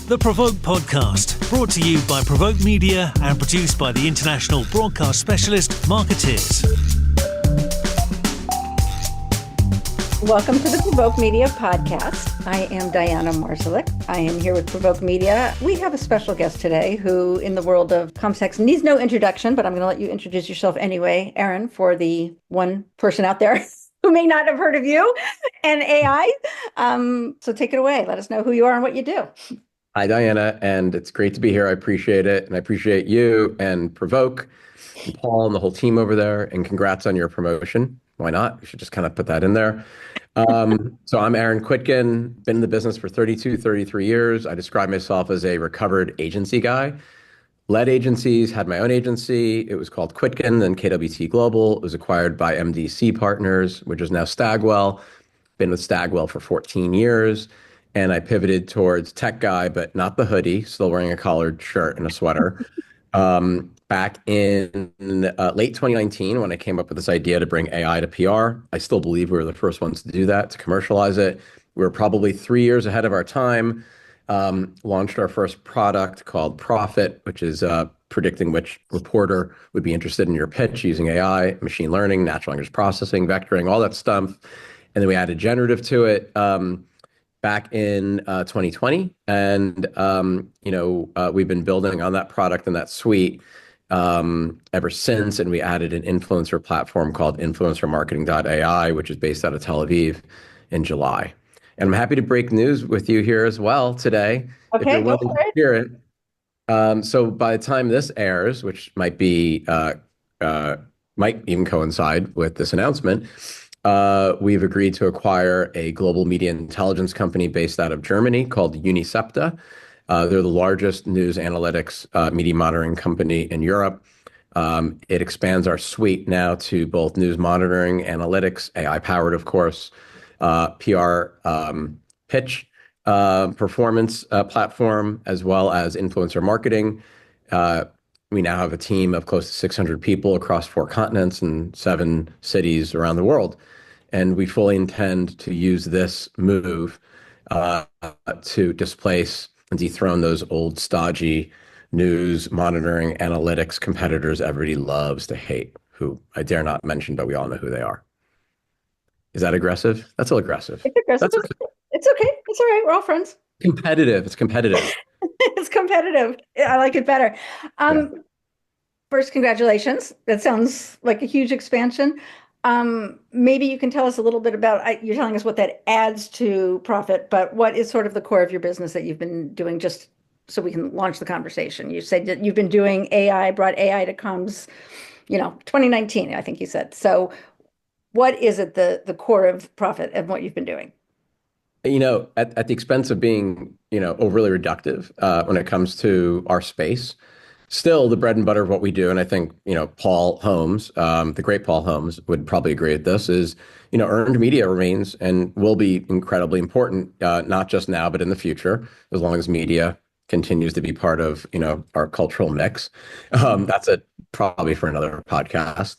The Provoke Podcast, brought to you by Provoke Media and produced by the international broadcast specialist Marketeers. Welcome to the Provoke Media Podcast. I am Diana Marszalek. I am here with Provoke Media. We have a special guest today who, in the world of CommSec, needs no introduction, but I'm going to let you introduce yourself anyway, Aaron, for the one person out there who may not have heard of you and AI. So take it away. Let us know who you are and what you do. Hi, Diana, and it's great to be here. I appreciate it, and I appreciate you and Provoke and Paul and the whole team over there, and congrats on your promotion. Why not? We should just kind of put that in there. So I'm Aaron Kwittken, been in the business for 33 years. I describe myself as a recovered agency guy. Led agencies, had my own agency. It was called Kwittken, then KWT Global. It was acquired by MDC Partners, which is now Stagwell. Been with Stagwell for 14 years. And I pivoted towards tech guy, but not the hoodie, still wearing a collared shirt and a sweater. Back in late 2019, when I came up with this idea to bring AI to PR, I still believe we were the first ones to do that, to commercialize it. We were probably 3 years ahead of our time. Launched our first product called Profit, which is predicting which reporter would be interested in your pitch using AI, machine learning, natural language processing, vectoring, all that stuff. And then we added generative to it back in 2020. And, we've been building on that product and that suite ever since. And we added an influencer platform called influencermarketing.ai, which is based out of Tel Aviv, in July. And I'm happy to break news with you here as well today, if you're willing to hear it. So by the time this airs, which might even coincide with this announcement, we've agreed to acquire a global media intelligence company based out of Germany called UniCepta. They're the largest news analytics media monitoring company in Europe. It expands our suite now to both news monitoring, analytics, AI-powered, of course, PR pitch performance platform, as well as influencer marketing. We now have a team of close to 600 people across 4 continents and 7 cities around the world. And we fully intend to use this move to displace and dethrone those old stodgy news monitoring analytics competitors everybody loves to hate, who I dare not mention, but we all know who they are. Is that aggressive? That's a little aggressive. It's aggressive. It's okay. It's all right. We're all friends. Competitive. It's competitive. It's competitive. I like it better. First, congratulations. That sounds like a huge expansion. Maybe you can tell us a little bit about, you're telling us what that adds to Profit, but what is sort of the core of your business that you've been doing, just so we can launch the conversation? You said that you've been doing AI, brought AI to comms, 2019, I think you said. So what is it, the core of Profit and what you've been doing? At the expense of being, overly reductive when it comes to our space, still the bread and butter of what we do, and I think, Paul Holmes, the great Paul Holmes, would probably agree with this, is, earned media remains and will be incredibly important, not just now, but in the future, as long as media continues to be part of, our cultural mix. That's probably for another podcast.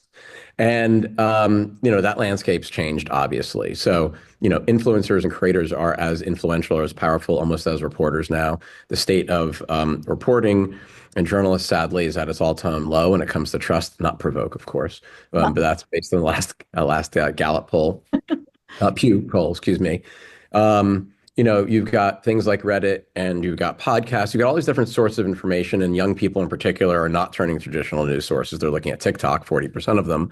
And, that landscape's changed, obviously. So, influencers and creators are as influential or as powerful almost as reporters now. The state of reporting and journalists, sadly, is at its all-time low when it comes to trust, not Provoke, of course. But that's based on the last Gallup poll, Pew poll, excuse me. You've got things like Reddit and you've got podcasts. You've got all these different sources of information, and young people in particular are not turning to traditional news sources. They're looking at TikTok, 40% of them,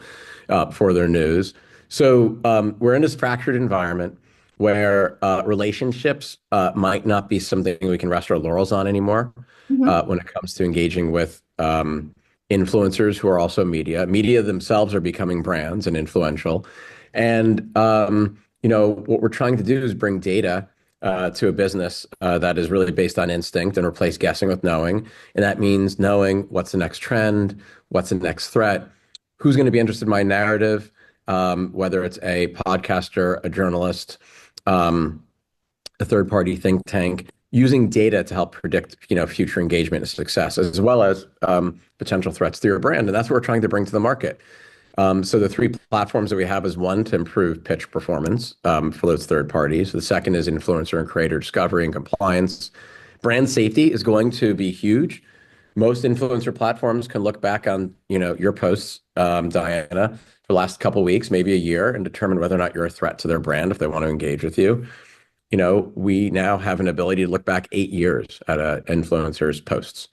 for their news. So we're in this fractured environment where relationships might not be something we can rest our laurels on anymore when it comes to engaging with influencers who are also media. Media themselves are becoming brands and influential. And, what we're trying to do is bring data to a business that is really based on instinct and replace guessing with knowing. And that means knowing what's the next trend, what's the next threat, who's going to be interested in my narrative, whether it's a podcaster, a journalist, a third-party think tank, using data to help predict, future engagement and success, as well as potential threats to your brand. And that's what we're trying to bring to the market. So the 3 platforms that we have is, one, to improve pitch performance for those third parties. The second is influencer and creator discovery and compliance, Brand safety is going to be huge. Most influencer platforms can look back on, your posts, Diana, for the last couple of weeks, maybe a year, and determine whether or not you're a threat to their brand if they want to engage with you. We now have an ability to look back 8 years at an influencer's posts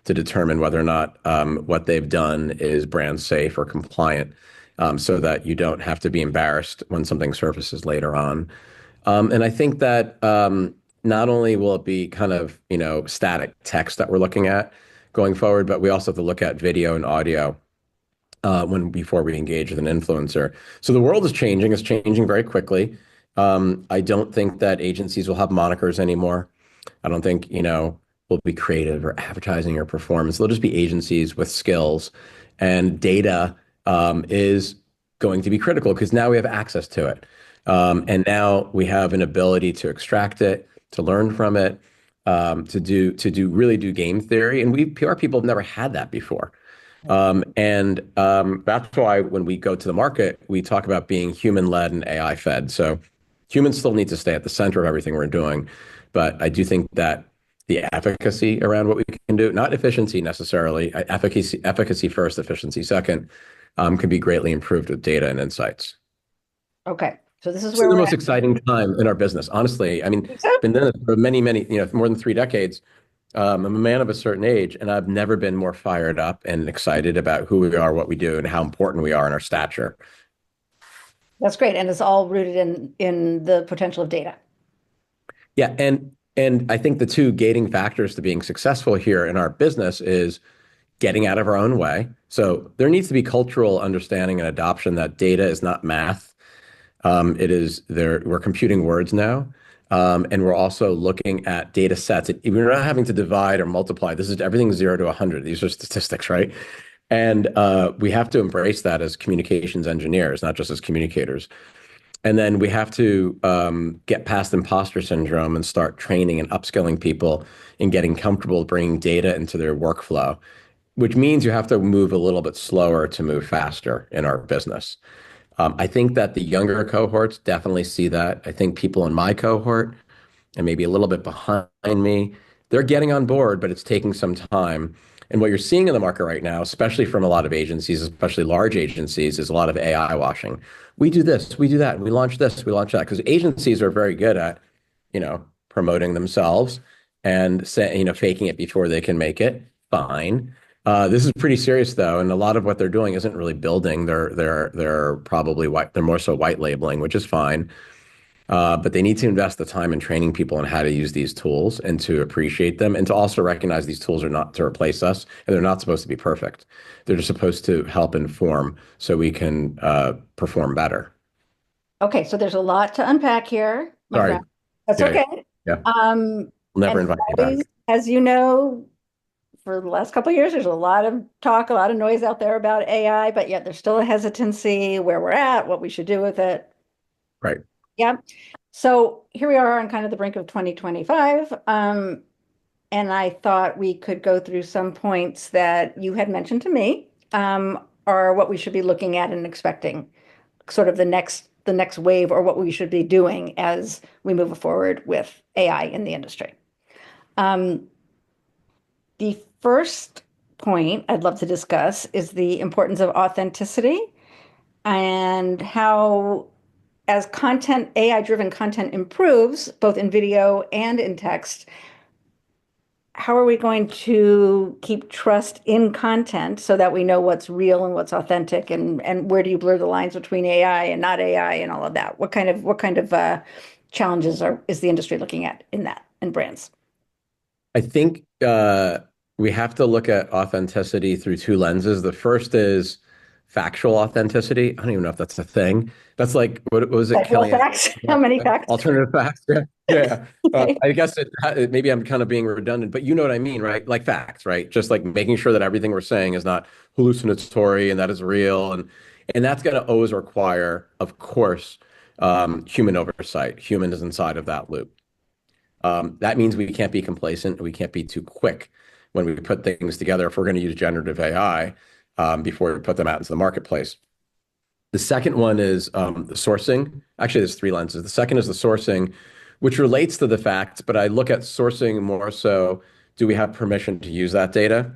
to determine whether or not what they've done is brand safe or compliant, so that you don't have to be embarrassed when something surfaces later on. And I think that not only will it be kind of, static text that we're looking at going forward, but we also have to look at video and audio before we engage with an influencer. So the world is changing. It's changing very quickly. I don't think that agencies will have monikers anymore. I don't think, will be creative or advertising or performance. They'll just be agencies with skills, and data is going to be critical because now we have access to it. And now we have an ability to extract it, to learn from it, to really do game theory. And PR people have never had that before. And that's why when we go to the market, we talk about being human-led and AI-fed. So humans still need to stay at the center of everything we're doing. But I do think that the efficacy around what we can do, not efficiency necessarily, efficacy first, efficiency second, can be greatly improved with data and insights. Okay. So this is It's where the we're most at. exciting time in our business, honestly. I mean, been doing it for many, more than 3 decades. I'm a man of a certain age, and I've never been more fired up and excited about who we are, what we do, and how important we are in our stature. That's great. And it's all rooted in the potential of data. Yeah, and I think the two gating factors to being successful here in our business is getting out of our own way. So there needs to be cultural understanding and adoption that data is not math. We're computing words now. And we're also looking at data sets. We're not having to divide or multiply. Everything's 0 to 100. These are statistics, right? And we have to embrace that as communications engineers, not just as communicators. And then we have to get past imposter syndrome and start training and upskilling people and getting comfortable bringing data into their workflow, which means you have to move a little bit slower to move faster in our business. I think that the younger cohorts definitely see that. I think people in my cohort and maybe a little bit behind me, they're getting on board, but it's taking some time. And what you're seeing in the market right now, especially from a lot of agencies, especially large agencies, is a lot of AI washing. We do this, we do that, we launch this, we launch that. Because agencies are very good at, promoting themselves and faking it before they can make it. Fine. This is pretty serious though, and a lot of what they're doing isn't really building. They're probably they're more so white labeling, which is fine. But they need to invest the time in training people on how to use these tools and to appreciate them, and to also recognize these tools are not to replace us, and they're not supposed to be perfect. They're just supposed to help inform so we can perform better. Okay, so there's a lot to unpack here, my Sorry. friend. That's Yeah, okay. yeah. We'll never And invite you back. always, as you know, for the last couple of years, there's a lot of talk, a lot of noise out there about AI, but yet there's still a hesitancy where we're at, what we should do with it. Right. Yeah. So here we are on kind of the brink of 2025. And I thought we could go through some points that you had mentioned to me, are what we should be looking at and expecting, sort of the next wave, or what we should be doing as we move forward with AI in the industry. The first point I'd love to discuss is the importance of authenticity, and how, as AI-driven content improves, both in video and in text, how are we going to keep trust in content so that we know what's real and what's authentic, and where do you blur the lines between AI and not AI and all of that? What kind of challenges is the industry looking at in that, and brands? I think we have to look at authenticity through 2 lenses. The first is factual authenticity. I don't even know if that's a thing. That's like, what was it? Factual facts? How many facts? Alternative facts. Yeah. Yeah. Okay. I guess maybe I'm kind of being redundant, but you know what I mean, right? Like facts, right? Just like making sure that everything we're saying is not hallucinatory and that is real. And that's going to always require, of course, human oversight. Human is inside of that loop. That means we can't be complacent. We can't be too quick when we put things together if we're going to use generative AI before we put them out into the marketplace. The second one is the sourcing. Actually, there's 3 lenses. The second is the sourcing, which relates to the facts, but I look at sourcing more so, do we have permission to use that data?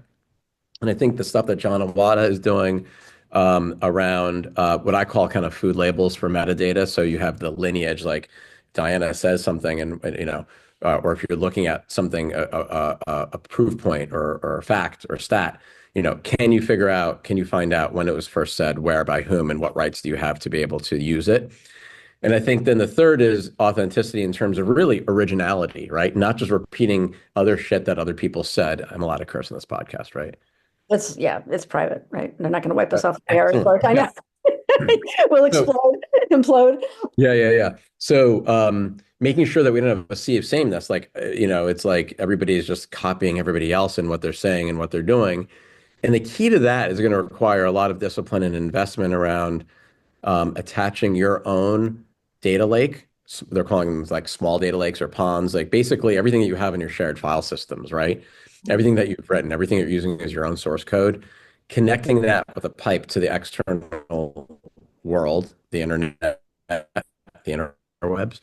And I think the stuff that John Awada is doing around what I call kind of food labels for metadata. So you have the lineage, like Diana says something, and or if you're looking at something, a proof point or a fact or stat, can you find out when it was first said, where, by whom, and what rights do you have to be able to use it? And I think then the third is authenticity in terms of really originality, right? Not just repeating other shit that other people said. I'm allowed to curse on this podcast, right? It's private, right? They're not going to wipe us off the air. Excellent. I know. We'll explode, implode. Yeah. So making sure that we don't have a sea of sameness, like, it's like everybody is just copying everybody else and what they're saying and what they're doing. And the key to that is going to require a lot of discipline and investment around attaching your own data lake. They're calling them like small data lakes or ponds, like basically everything that you have in your shared file systems, right? Everything that you've written, everything you're using as your own source code, connecting that with a pipe to the external world, the internet, the interwebs,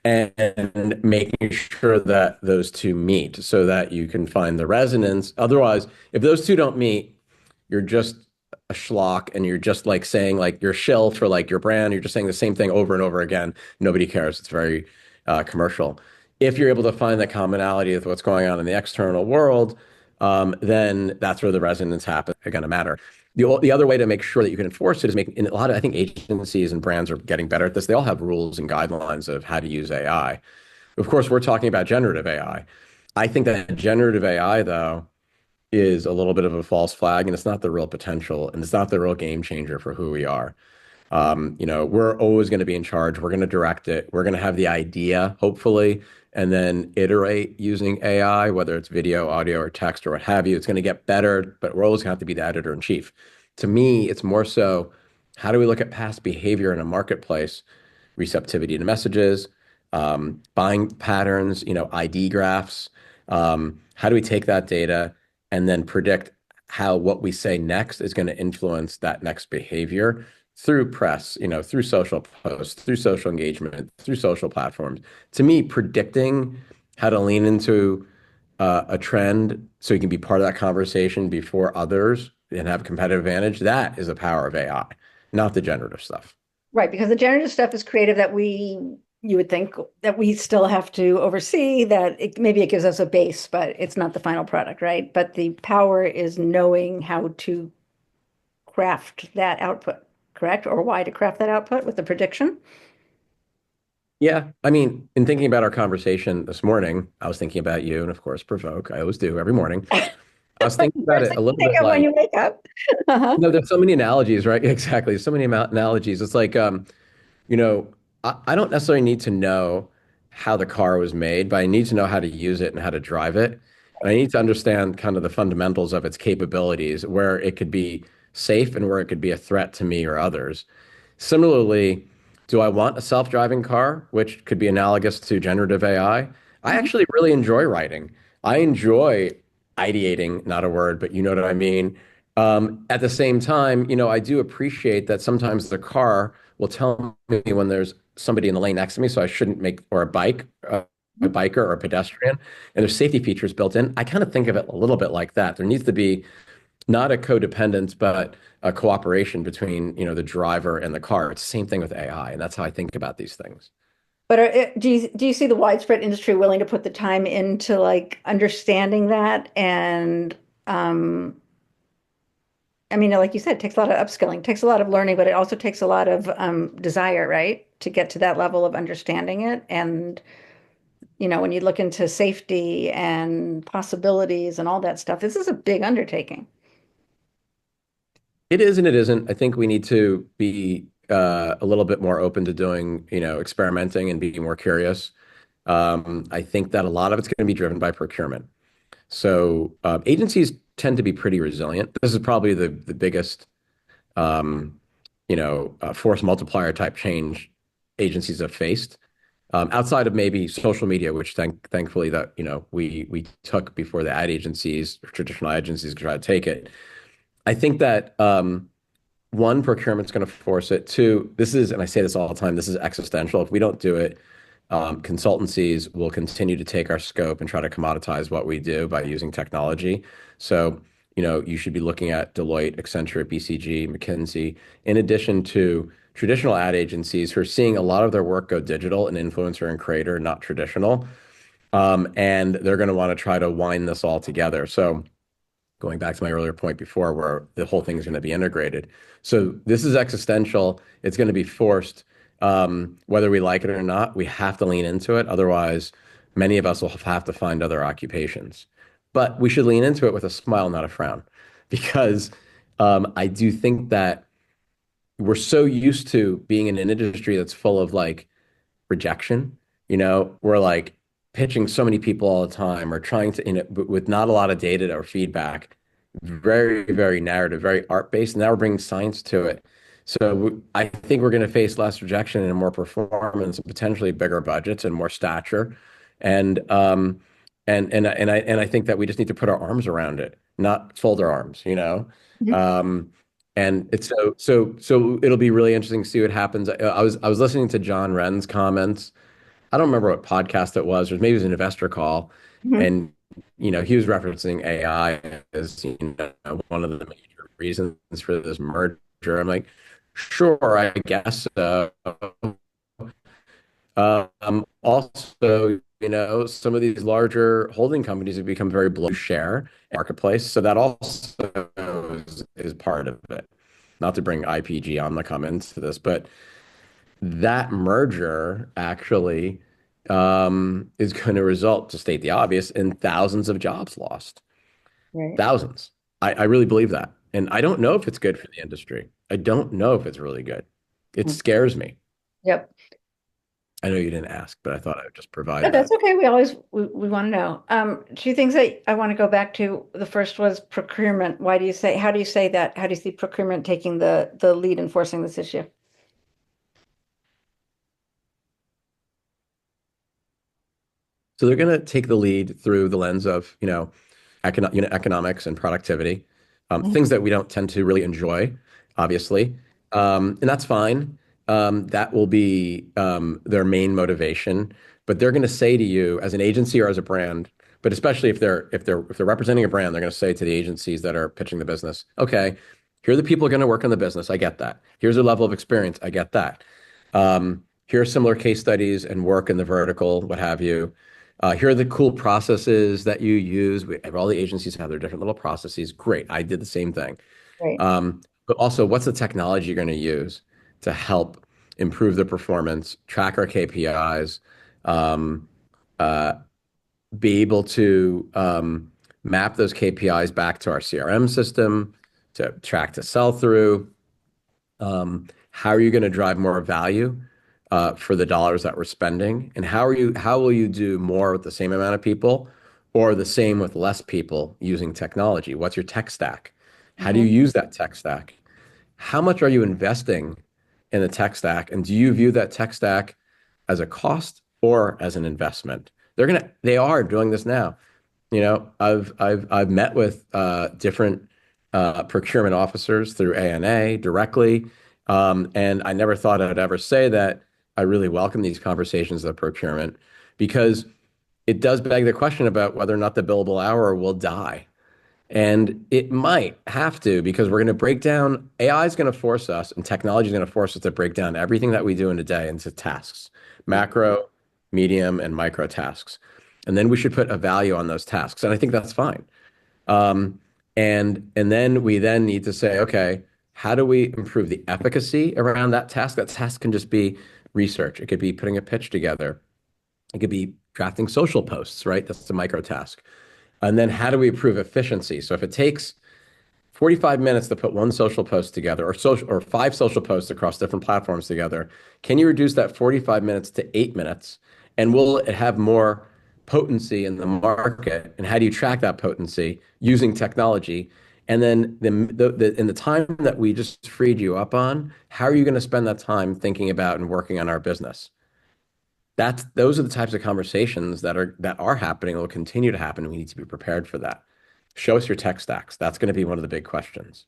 and making sure that those two meet so that you can find the resonance. Otherwise, if those two don't meet, you're just a schlock and you're just like saying like your shill for like your brand. You're just saying the same thing over and over again. Nobody cares. It's very commercial. If you're able to find the commonality with what's going on in the external world, then that's where the resonance happens. Are going to matter. The other way to make sure that you can enforce it is in a lot of, I think agencies and brands are getting better at this. They all have rules and guidelines of how to use AI. Of course, we're talking about generative AI. I think that generative AI, though, is a little bit of a false flag, and it's not the real potential, and it's not the real game changer for who we are. We're always going to be in charge. We're going to direct it. We're going to have the idea, hopefully, and then iterate using AI, whether it's video, audio, or text, or what have you. It's going to get better, but we're always going to have to be the editor in chief. To me, it's more so, how do we look at past behavior in a marketplace, receptivity to messages, buying patterns, ID graphs. How do we take that data and then predict how what we say next is going to influence that next behavior through press, through social posts, through social engagement, through social platforms. To me, predicting how to lean into a trend so you can be part of that conversation before others and have a competitive advantage, that is the power of AI, not the generative stuff. Right, because the generative stuff is creative that you would think that we still have to oversee, that maybe it gives us a base, but it's not the final product, right? But the power is knowing how to craft that output, correct? Or why to craft that output with the prediction? Yeah. I mean, in thinking about our conversation this morning, I was thinking about you and, of course, Provoke. I always do every morning. I was thinking about it a little bit like, when you wake up. there's so many analogies, right? Exactly. So many analogies. It's like, I don't necessarily need to know how the car was made, but I need to know how to use it and how to drive it. And I need to understand kind of the fundamentals of its capabilities, where it could be safe and where it could be a threat to me or others. Similarly, do I want a self-driving car, which could be analogous to generative AI? I actually really enjoy writing. I enjoy ideating, not a word, but you know what I mean. At the same time, I do appreciate that sometimes the car will tell me when there's somebody in the lane next to me, so I shouldn't or a biker or a pedestrian, and there's safety features built in. I kind of think of it a little bit like that. There needs to be not a codependence, but a cooperation between, the driver and the car. It's the same thing with AI, and that's how I think about these things. But do you see the widespread industry willing to put the time into like understanding that? And I mean, like you said, it takes a lot of upskilling, takes a lot of learning, but it also takes a lot of desire, right, to get to that level of understanding it. And when you look into safety and possibilities and all that stuff, this is a big undertaking. It is and it isn't. I think we need to be a little bit more open to doing, experimenting and being more curious. I think that a lot of it's going to be driven by procurement. So agencies tend to be pretty resilient. This is probably the biggest, force multiplier type change agencies have faced. Outside of maybe social media, which thankfully that we took before the ad agencies or traditional agencies could try to take it. I think that one, procurement's going to force it. Two, and I say this all the time, this is existential. If we don't do it, Consultancies will continue to take our scope and try to commoditize what we do by using technology. So, you should be looking at Deloitte, Accenture, BCG, McKinsey, in addition to traditional ad agencies who are seeing a lot of their work go digital and influencer and creator, not traditional. And they're going to want to try to wind this all together. So going back to my earlier point before, where the whole thing is going to be integrated. So this is existential. It's going to be forced. Whether we like it or not, we have to lean into it. Otherwise, many of us will have to find other occupations. But we should lean into it with a smile, not a frown, because I do think that we're so used to being in an industry that's full of like rejection. We're like pitching so many people all the time or trying to, with not a lot of data or feedback, very, very narrative, very art-based. Now we're bringing science to it. So I think we're going to face less rejection and more performance and potentially bigger budgets and more stature. And I think that we just need to put our arms around it, not fold our arms. Mhm. And it's so it'll be really interesting to see what happens. I was listening to John Wren's comments. I don't remember what podcast it was, or maybe it was an investor call, Mhm. and he was referencing AI as one of the major reasons for this merger. I'm like, sure, I guess so. Also, some of these larger holding companies have become very below share marketplace, so that also is part of it. Not to bring IPG on the comments to this, but that merger actually is going to result, to state the obvious, in thousands of jobs lost. Right. Thousands. I really believe that. And I don't know if it's good for the industry. I don't know if it's really good. It Mm. scares me. Yep. I know you didn't ask, but I thought I would just But provide that's that. okay. We want to know. Two things that I want to go back to. The first was procurement. How do you say that? How do you see procurement taking the lead in forcing this issue? So they're going to take the lead through the lens of, economics and productivity, Mhm. things that we don't tend to really enjoy, obviously, and that's fine. That will be their main motivation. But they're going to say to you, as an agency or as a brand, but especially if they're representing a brand, they're going to say to the agencies that are pitching the business, okay, here are the people going to work on the business. I get that. Here's their level of experience. I get that. Here are similar case studies and work in the vertical, what have you. Here are the cool processes that you use. All the agencies have their different little processes. Great. I did the same thing. Right. But also, what's the technology you're going to use to help improve the performance, track our KPIs, um, uh, be able to map those KPIs back to our CRM system, to track to sell through. How are you going to drive more value for the dollars that we're spending? And how will you do more with the same amount of people or the same with less people using technology? What's your tech stack? How do you Mhm. use that tech stack? How much are you investing in the tech stack? And do you view that tech stack as a cost or as an investment? They are doing this now. I've met with different procurement officers through ANA directly, and I never thought I'd ever say that I really welcome these conversations of procurement because it does beg the question about whether or not the billable hour will die. And it might have to because we're going to break down, AI is going to force us, and technology is going to force us to break down everything that we do in a day into tasks, macro, medium, and micro tasks. And then we should put a value on those tasks. And I think that's fine. Um, and then we then need to say, okay, how do we improve the efficacy around that task? That task can just be research. It could be putting a pitch together. It could be drafting social posts, right? That's the micro task. And then how do we improve efficiency? So if it takes 45 minutes to put one social post together or five social posts across different platforms together, can you reduce that 45 minutes to 8 minutes? And will it have more potency in the market? And how do you track that potency using technology? And then in the time that we just freed you up on, how are you going to spend that time thinking about and working on our business? Those are the types of conversations that are happening and will continue to happen. And we need to be prepared for that. Show us your tech stacks. That's going to be one of the big questions.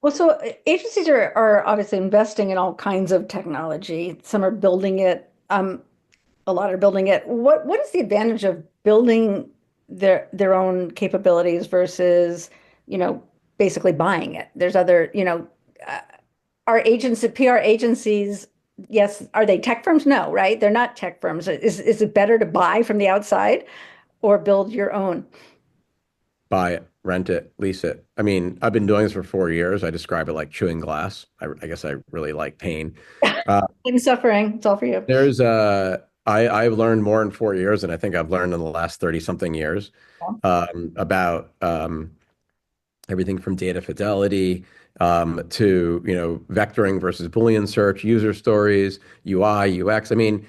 Well, so agencies are obviously investing in all kinds of technology. Some are building it. a lot are building it. What is the advantage of building their own capabilities versus, you know, basically buying it? There's other, you know, uh, are agents, PR agencies, yes, are they tech firms? No, right? They're not tech firms. Is it better to buy from the outside or build your own? Buy it, rent it, lease it. I mean, I've been doing this for 4 years. I describe it like chewing glass. I guess I really like pain. Uh, I'm suffering. It's all for you. I've learned more in 4 years than I think I've learned in the last 30 something years about everything from data fidelity to, vectoring versus Boolean search, user stories, UI, UX. I mean,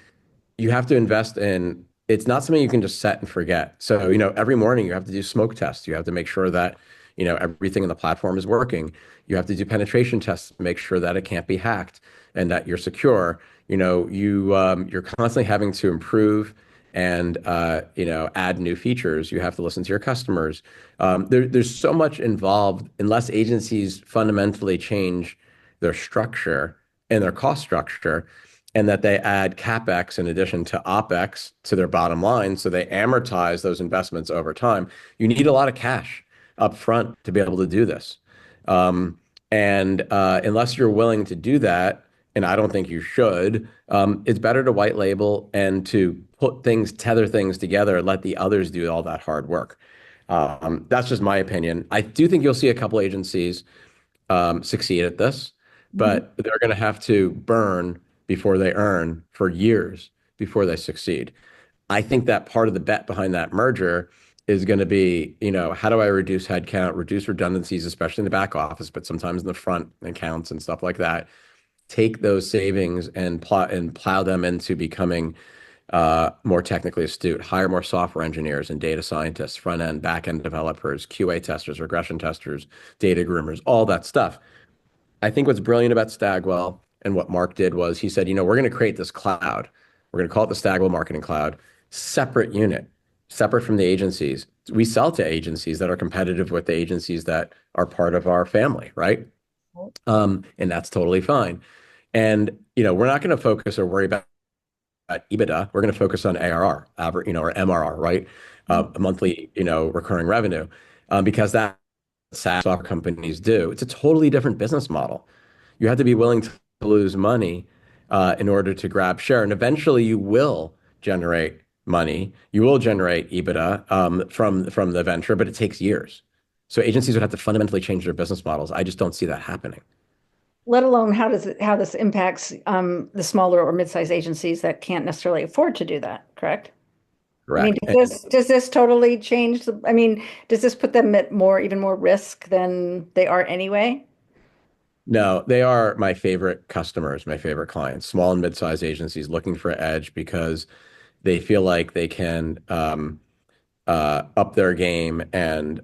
you have to invest in, it's not something you can just set and forget. So, every morning you have to do smoke tests. You have to make sure that, everything in the platform is working. You have to do penetration tests to make sure that it can't be hacked and that you're secure. You're constantly having to improve and, add new features. You have to listen to your customers. There's so much involved unless agencies fundamentally change their structure and their cost structure and that they add CapEx in addition to OpEx to their bottom line. So they amortize those investments over time. You need a lot of cash up front to be able to do this. And unless you're willing to do that, and I don't think you should, it's better to white label and to tether things together, and let the others do all that hard work. That's just my opinion. I do think you'll see a couple agencies succeed at this, but they're going to have to burn before they earn for years before they succeed. I think that part of the bet behind that merger is going to be, how do I reduce headcount, reduce redundancies, especially in the back office, but sometimes in the front accounts and stuff like that. Take those savings and plow them into becoming more technically astute, hire more software engineers and data scientists, front end, back end developers, QA testers, regression testers, data groomers, all that stuff. I think what's brilliant about Stagwell and what Mark did was he said, we're going to create this cloud. We're going to call it the Stagwell Marketing Cloud, separate unit, separate from the agencies. We sell to agencies that are competitive with the agencies that are part of our family, right? And that's totally fine. And, we're not going to focus or worry about EBITDA. We're going to focus on ARR, or MRR, right? Monthly, recurring revenue, because that SaaS software companies do. It's a totally different business model. You have to be willing to lose money in order to grab share. And eventually you will generate money. You will generate EBITDA from the venture, but it takes years. So agencies would have to fundamentally change their business models. I just don't see that happening. Let alone how this impacts the smaller or mid-sized agencies that can't necessarily afford to do that, correct? Correct. I mean, does this totally change does this put them at even more risk than they are anyway? No, they are my favorite customers, my favorite clients, small and mid-sized agencies looking for edge because they feel like they can up their game and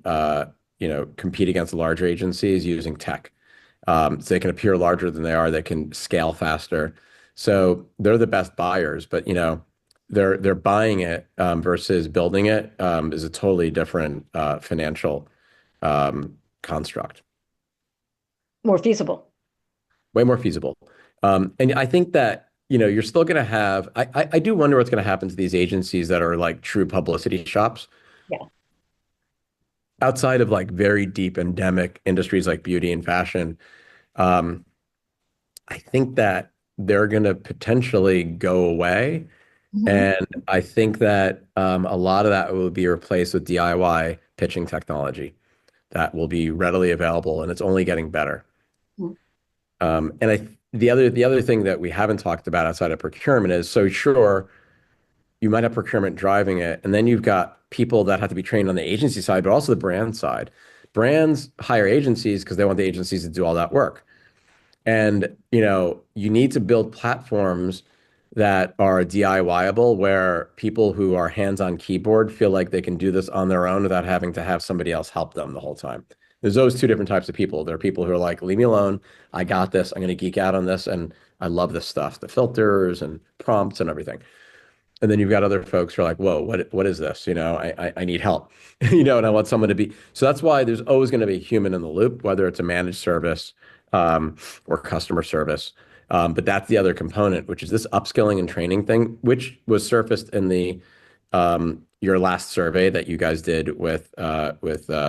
compete against larger agencies using tech. So they can appear larger than they are. They can scale faster. So they're the best buyers, but they're buying it versus building it is a totally different financial construct. More feasible. Way more feasible. And I think that you're still going to have. I do wonder what's going to happen to these agencies that are like true publicity shops. Yeah. Outside of like very deep endemic industries like beauty and fashion, I think that they're going to potentially go away. And I think that a lot of that will be replaced with DIY pitching technology that will be readily available, and it's only getting better. And the other thing that we haven't talked about outside of procurement is, so sure, you might have procurement driving it, and then you've got people that have to be trained on the agency side, but also the brand side. Brands hire agencies because they want the agencies to do all that work. And, you need to build platforms that are DIY-able, where people who are hands-on keyboard feel like they can do this on their own without having to have somebody else help them the whole time. There's those two different types of people. There are people who are like, leave me alone. I got this. I'm going to geek out on this. And I love this stuff, the filters and prompts and everything. And then you've got other folks who are like, whoa, what is this? I need help, and I want someone to be. So that's why there's always going to be a human in the loop, whether it's a managed service or customer service. But that's the other component, which is this upskilling and training thing, which was surfaced in the your last survey that you guys did with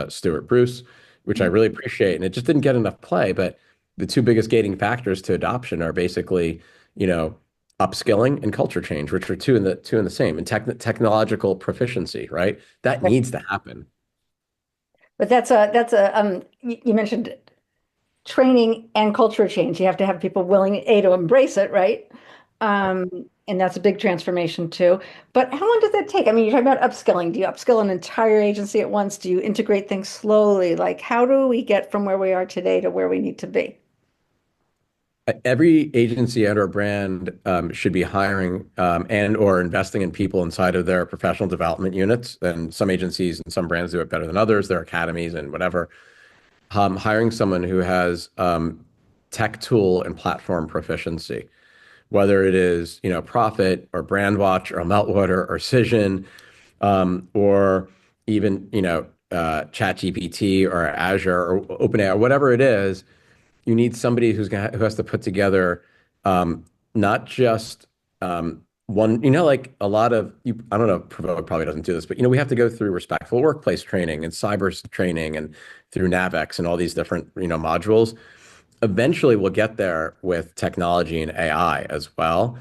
Stuart Bruce, which I really appreciate. And it just didn't get enough play. But the two biggest gating factors to adoption are basically, upskilling and culture change, which are two in the same, and technological proficiency, right? That needs to happen. But you mentioned training and culture change. You have to have people willing, to embrace it, right? Um, and that's a big transformation too. But how long does that take? I mean, you're talking about upskilling. Do you upskill an entire agency at once? Do you integrate things slowly? Like, how do we get from where we are today to where we need to be? Every agency and or brand should be hiring and or investing in people inside of their professional development units. And some agencies and some brands do it better than others, their academies and whatever. Hiring someone who has tech tool and platform proficiency, whether it is, Profit or Brandwatch or Meltwater or Cision, or even, ChatGPT or Azure or OpenAI or whatever it is. You need somebody who has to put together not just one, like a lot of you. I don't know, Provoke probably doesn't do this, but we have to go through respectful workplace training and cyber training and through NavX and all these different modules. Eventually, we'll get there with technology and AI as well.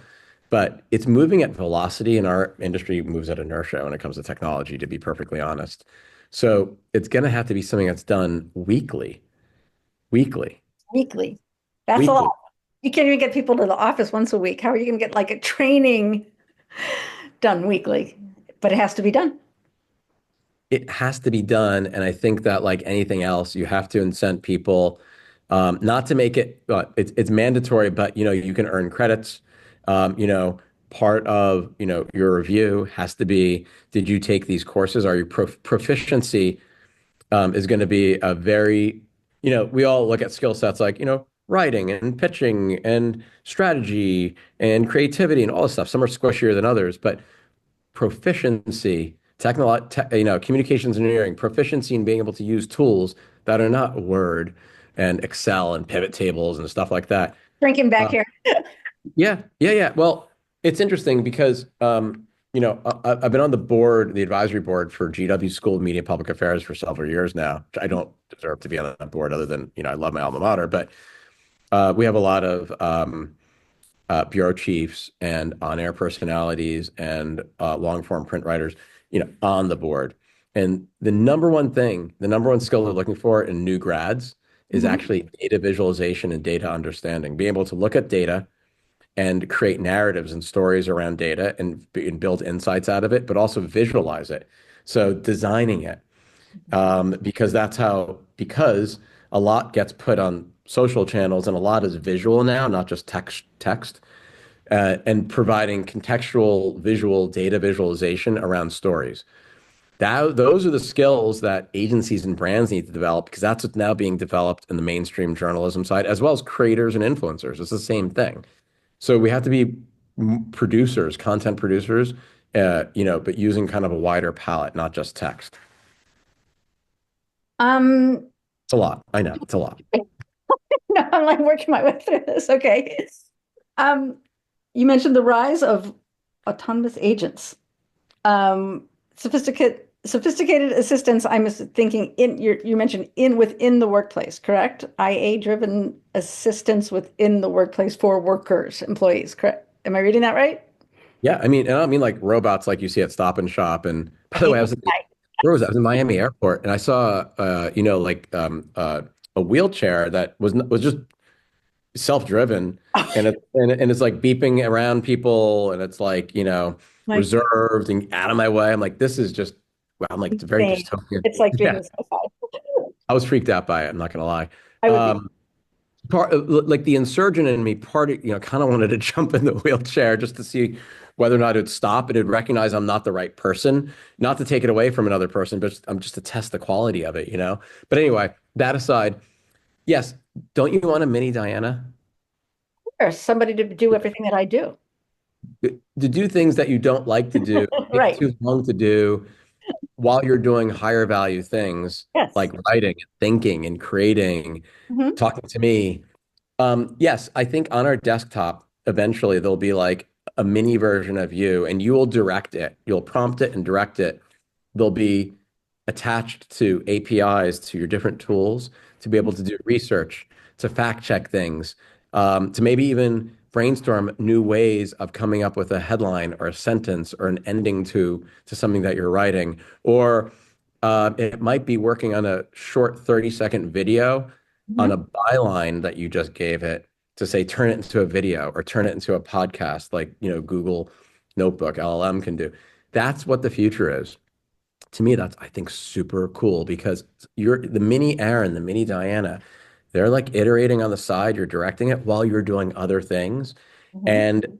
But it's moving at velocity, and our industry moves at inertia when it comes to technology, to be perfectly honest. So it's going to have to be something that's done weekly, weekly. Weekly. That's a Weekly. lot. You can't even get people to the office once a week. How are you going to get like a training done weekly? But it has to be done. It has to be done, and I think that like anything else, you have to incent people not to make it. It's mandatory, but you can earn credits. Part of your review has to be: did you take these courses? Are your proficiency is going to be a very we all look at skill sets like writing and pitching and strategy and creativity and all this stuff. Some are squishier than others, but proficiency, communications engineering, proficiency in being able to use tools that are not Word and Excel and pivot tables and stuff like that. Drinking back here. Yeah, yeah, yeah. Well, it's interesting because I've been on the board, the advisory board for GW School of Media and Public Affairs for several years now. I don't deserve to be on that board other than, I love my alma mater, but we have a lot of bureau chiefs and on-air personalities and long-form print writers, on the board. And the number one skill they're looking for in new grads is actually data visualization and data understanding, being able to look at data and create narratives and stories around data and build insights out of it, but also visualize it. So designing it, because a lot gets put on social channels and a lot is visual now, not just text, and providing contextual visual data visualization around stories. Those are the skills that agencies and brands need to develop, because that's what's now being developed in the mainstream journalism side, as well as creators and influencers. It's the same thing. So we have to be producers, content producers, but using kind of a wider palette, not just text. It's a lot. I know it's a lot. No, I'm like working my way through this. Okay. You mentioned the rise of autonomous agents. Sophisticated assistants, I'm thinking you mentioned within the workplace, correct? IA-driven assistance within the workplace for workers, employees, correct? Am I reading that right? Yeah, I don't mean like robots like you see at Stop and Shop. And by the way, where was I? I was in Miami Airport, and I saw a wheelchair that was just self-driven, and it's like beeping around people, and it's like reserved and out of my way. I'm like, this is just, wow, I'm like, it's very dystopian. It's like Yeah. dreaming sci-fi. I was freaked out by it. I'm not gonna lie. I would Like the insurgent in me, kind of wanted to jump in the wheelchair just to see whether or not it'd stop. It'd recognize I'm not the right person, not to take it away from another person, but I'm just to test the quality of it, But anyway, that aside, yes, don't you want a mini Diana? There's somebody to do everything that I do. To do things that you don't like to do, Right. too long to do, while you're doing higher value things Yes. like writing and thinking and creating, Mhm. talking to me. Yes, I think on our desktop, eventually there'll be like a mini version of you, and you will direct it. You'll prompt it and direct it. They'll be attached to APIs to your different tools to be able to do research, to fact check things, to maybe even brainstorm new ways of coming up with a headline or a sentence or an ending to something that you're writing. Or it might be working on a short 30-second video on a byline that you just gave it to say, turn it into a video or turn it into a podcast like, Google Notebook, LLM can do. That's what the future is. To me, that's, I think, super cool because you're the mini Aaron, the mini Diana, they're like iterating on the side. You're directing it while you're doing other things. And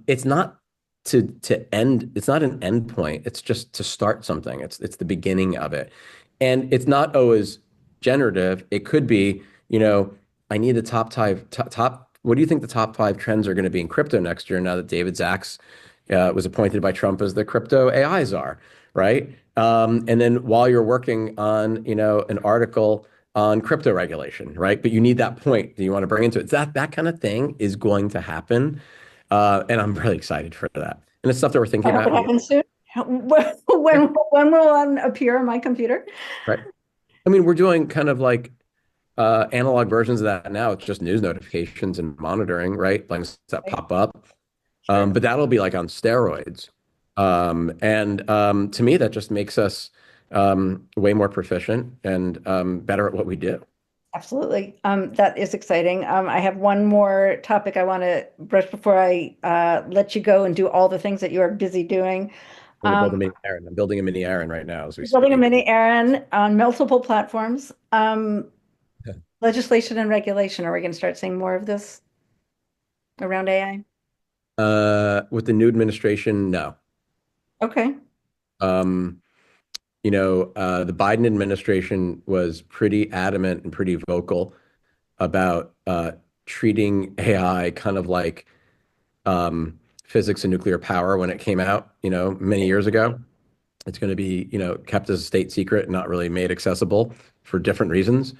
it's not to end, it's not an end point. It's just to start something. It's the beginning of it. And it's not always generative. It could be, I need the top, what do you think the top 5 trends are going to be in crypto next year now that David Sachs was appointed by Trump as the crypto AI czar, right? And then while you're working on, an article on crypto regulation, right? But you need that point that you want to bring into it. That kind of thing is going to happen. And I'm really excited for that. And it's stuff that we're thinking I hope about. it happens soon. When will one appear on my computer? Right. I mean, we're doing kind of like analog versions of that now. It's just news notifications and monitoring, right? Things that pop up. But that'll be like on steroids. To me, that just makes us way more proficient and better at what we do. Absolutely. That is exciting. I have one more topic I want to brush before I let you go and do all the things that you are busy doing. I'm building a mini Aaron right now as we speak. Building a mini Aaron on multiple platforms. Legislation and regulation. Are we going to start seeing more of this around AI? With the new administration, no. Okay. The Biden administration was pretty adamant and pretty vocal about treating AI kind of like physics and nuclear power when it came out, many years ago. It's going to be, kept as a state secret and not really made accessible for different reasons.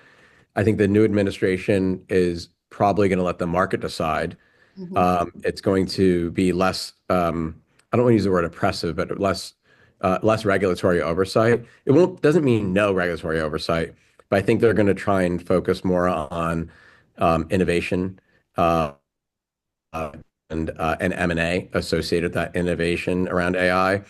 I think the new administration is probably going to let the market decide. It's going to be less, I don't want to use the word oppressive, but less regulatory oversight. Doesn't mean no regulatory oversight, but I think they're going to try and focus more on innovation and M&A associated with that innovation around AI.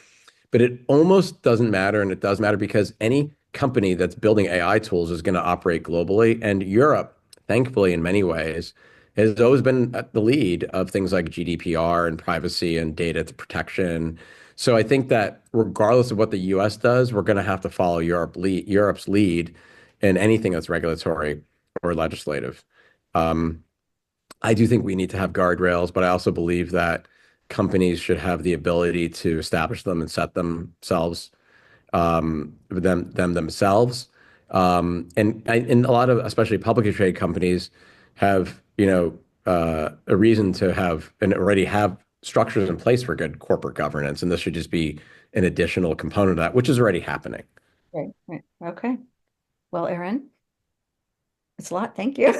But it almost doesn't matter, and it does matter because any company that's building AI tools is going to operate globally. And Europe, thankfully, in many ways, has always been at the lead of things like GDPR and privacy and data protection. So I think that regardless of what the US does, we're going to have to follow Europe's lead in anything that's regulatory or legislative. I do think we need to have guardrails, but I also believe that companies should have the ability to establish them and set themselves, themselves. And a lot of, especially publicly traded companies, have a reason to have and already have structures in place for good corporate governance, and this should just be an additional component of that, which is already happening. Right. Okay. Well, Aaron, it's a lot. Thank you.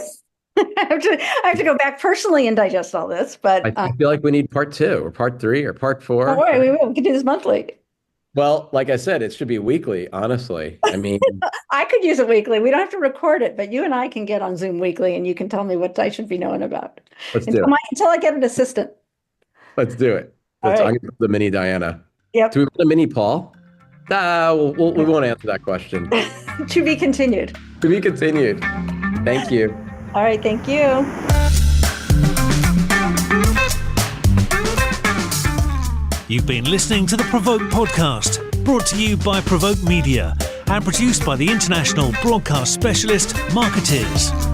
I have to go back personally and digest all this, but I feel like we need part 2 or part 3 or part 4. Don't worry, we can do this monthly. Well, like I said, it should be weekly, honestly. I mean, I could use it weekly. We don't have to record it, but you and I can get on Zoom weekly and you can tell me what I should be knowing about. Let's do it. Until I get an assistant. Let's do it. I'm going to put the mini Diana. Yep. Do we put a mini Paul? We won't answer that question. To be continued. To be continued. Thank you. All right. Thank you. You've been listening to the Provoke podcast, brought to you by Provoke Media and produced by the international broadcast specialist Marketeers.